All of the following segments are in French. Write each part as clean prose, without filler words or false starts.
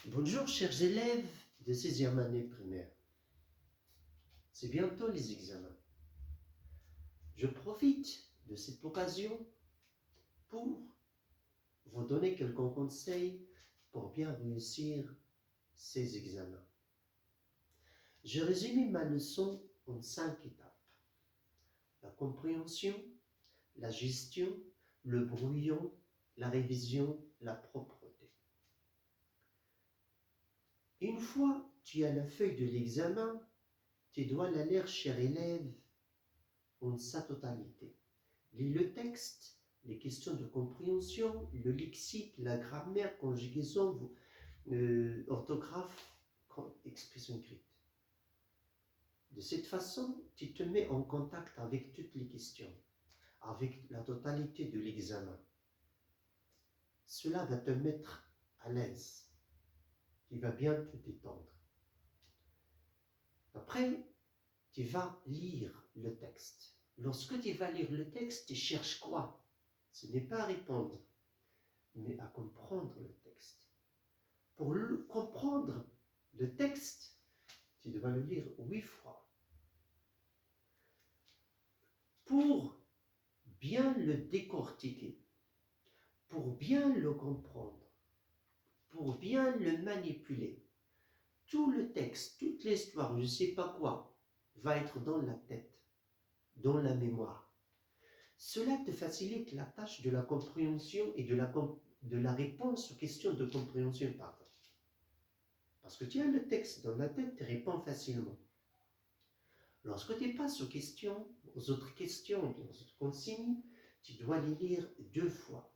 Bonjour chers élèves de 6e année primaire. C'est bientôt les examens. Je profite de cette occasion pour vous donner quelques conseils pour bien réussir ces examens. J'ai résumé ma leçon en 5 étapes. La compréhension, la gestion, le brouillon, la révision, la propreté. Une fois tu as la feuille de l'examen, tu dois la lire, cher élève, en sa totalité. Lis le texte, les questions de compréhension, le lexique, la grammaire, conjugaison, orthographe, expression écrite. De cette façon, tu te mets en contact avec toutes les questions, avec la totalité de l'examen. Cela va te mettre à l'aise. Tu vas bien te détendre. Après, tu vas lire le texte. Lorsque tu vas lire le texte, tu cherches quoi? Ce n'est pas à répondre, mais à comprendre le texte. Pour comprendre le texte, tu dois le lire 8 fois. Pour bien le décortiquer, pour bien le comprendre, pour bien le manipuler, tout le texte, toute l'histoire, je ne sais pas quoi, va être dans la tête, dans la mémoire. Cela te facilite la tâche de la compréhension et de la réponse aux questions de compréhension, pardon. Parce que tu as le texte dans la tête, tu réponds facilement. Lorsque tu passes aux questions, aux autres questions, aux autres consignes, tu dois les lire 2 fois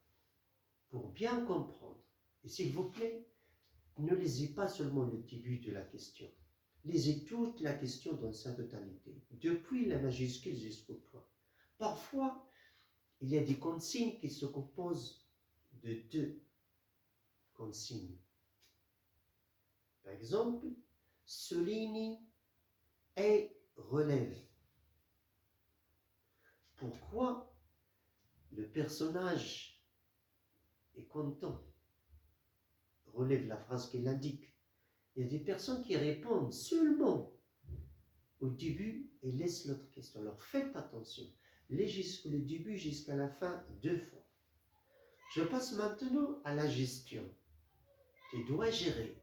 pour bien comprendre. Et s'il vous plaît, ne lisez pas seulement le début de la question. Lisez toute la question dans sa totalité, depuis la majuscule jusqu'au point. Parfois, il y a des consignes qui se composent de 2 consignes. Par exemple, souligne et relève. Pourquoi le personnage est content? Relève la phrase qu'il indique. Il y a des personnes qui répondent seulement au début et laissent l'autre question. Alors faites attention. Lisez le début jusqu'à la fin 2 fois. Je passe maintenant à la gestion. Tu dois gérer.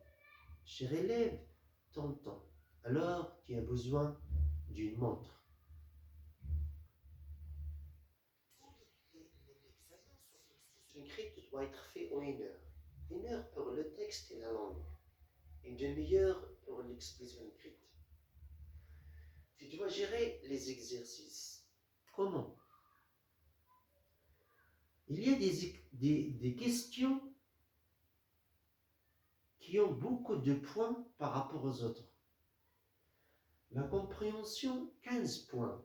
Cher élève, ton temps. Alors tu as besoin d'une montre. L'écrit doit être fait en 1 heure. 1 heure pour le texte et la langue. 1 demi-heure pour l'expression écrite. Tu dois gérer les exercices. Comment? Il y a des questions qui ont beaucoup de points par rapport aux autres. La compréhension, 15 points.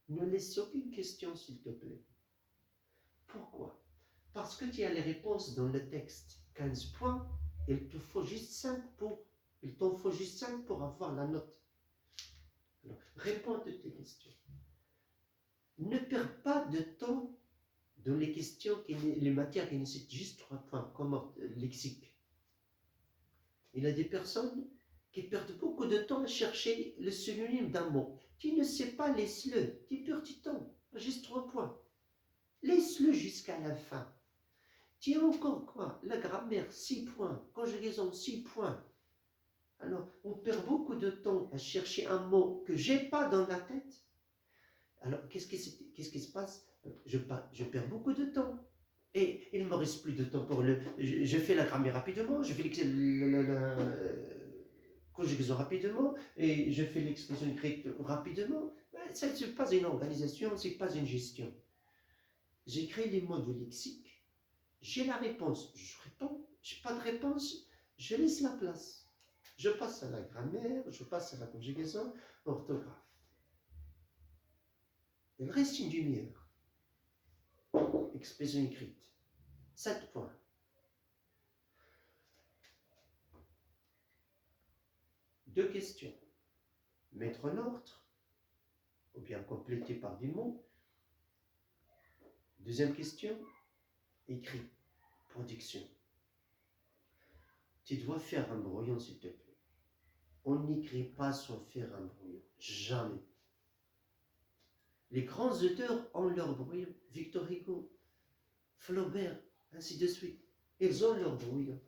Ne laisse aucune question, s'il te plaît. Pourquoi? Parce que tu as les réponses dans le texte. 15 points, il t'en faut juste 5 pour avoir la note. Alors, réponds à toutes les questions. Ne perds pas de temps dans les questions, les matières qui nécessitent juste 3 points, comme lexique. Il y a des personnes qui perdent beaucoup de temps à chercher le synonyme d'un mot. Tu ne sais pas, laisse-le. Tu perds du temps. Juste 3 points. Laisse-le jusqu'à la fin. Tu as encore quoi? La grammaire, 6 points. Conjugaison, 6 points. Alors, on perd beaucoup de temps à chercher un mot que j'ai pas dans la tête. Alors, qu'est-ce qui se passe? Je perds beaucoup de temps. Et il ne me reste plus de temps pour je fais la grammaire rapidement, je fais la conjugaison rapidement, et je fais l'expression écrite rapidement. Ça, ce n'est pas une organisation, ce n'est pas une gestion. J'écris les mots de lexique, j'ai la réponse, je réponds, je n'ai pas de réponse, je laisse la place. Je passe à la grammaire, je passe à la conjugaison, orthographe. Il reste 1 demi-heure. Expression écrite. 7 points. Deux questions. Mettre en ordre, ou bien compléter par des mots. Deuxième question, écrit, production. tu dois faire un brouillon, s'il te plaît. On n'écrit pas sans faire un brouillon. Jamais. Les grands auteurs ont leur brouillon. Victor Hugo, Flaubert, ainsi de suite. Ils ont leur brouillon.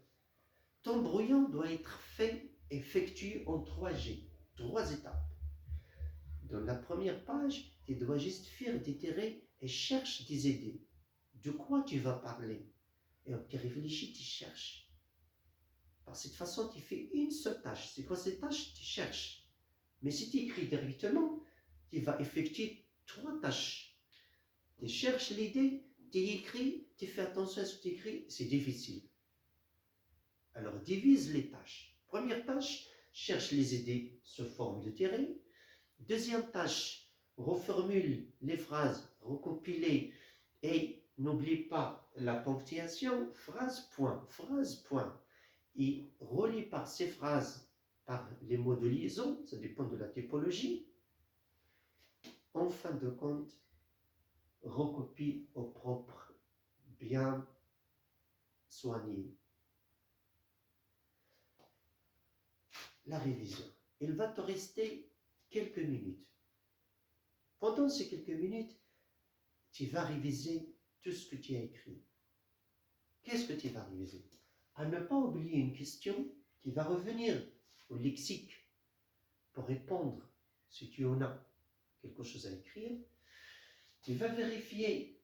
Ton brouillon doit être fait, effectué en 3G, 3 étapes. Dans la première page, tu dois juste faire des traits et cherche des idées. De quoi tu vas parler? Et tu réfléchis, tu cherches. Par cette façon, tu fais une seule tâche. C'est quoi cette tâche? Tu cherches. Mais si tu écris directement, tu vas effectuer 3 tâches. Tu cherches l'idée, tu écris, tu fais attention à ce que tu écris, c'est difficile. Alors divise les tâches. Première tâche, cherche les idées sous forme de tiret. Deuxième tâche, reformule les phrases, recompilez et n'oublie pas la ponctuation, phrase, point, phrase, point. Et relie par ces phrases par les mots de liaison, ça dépend de la typologie. En fin de compte, recopie au propre, bien soigné. La révision. Il va te rester quelques minutes. Pendant ces quelques minutes, tu vas réviser tout ce que tu as écrit. Qu'est-ce que tu vas réviser? À ne pas oublier une question qui va revenir au lexique pour répondre si tu en as quelque chose à écrire. Tu vas vérifier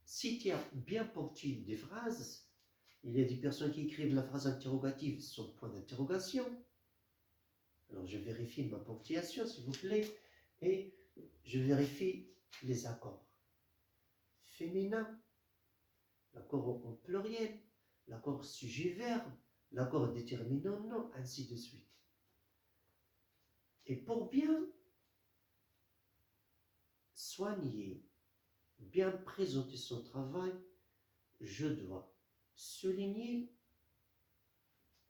si tu as bien ponctué des phrases. Il y a des personnes qui écrivent la phrase interrogative sans point d'interrogation. Alors je vérifie ma ponctuation, s'il vous plaît, et je vérifie les accords. Féminin, l'accord en pluriel, l'accord sujet-verbe, l'accord déterminant-nom, ainsi de suite. Et pour bien soigner, bien présenter son travail, je dois souligner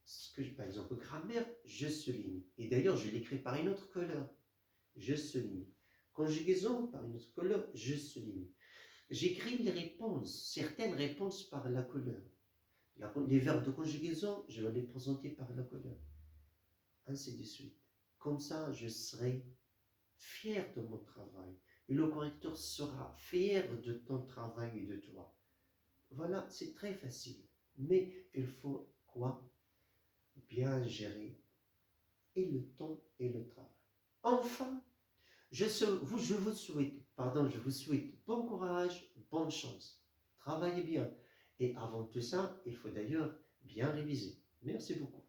ce que, par exemple, grammaire, je souligne. Et d'ailleurs, je l'écris par une autre couleur. Je souligne. Conjugaison, par une autre couleur, je souligne. J'écris les réponses, certaines réponses par la couleur. Les verbes de conjugaison, je vais les présenter par la couleur. Ainsi de suite. Comme ça, je serai fier de mon travail. Et le correcteur sera fier de ton travail et de toi. Voilà, c'est très facile. Mais il faut quoi? Bien gérer et le temps et le travail. Enfin, je vous souhaite bon courage, bonne chance. Travaillez bien. Et avant tout ça, il faut d'ailleurs bien réviser. Merci beaucoup.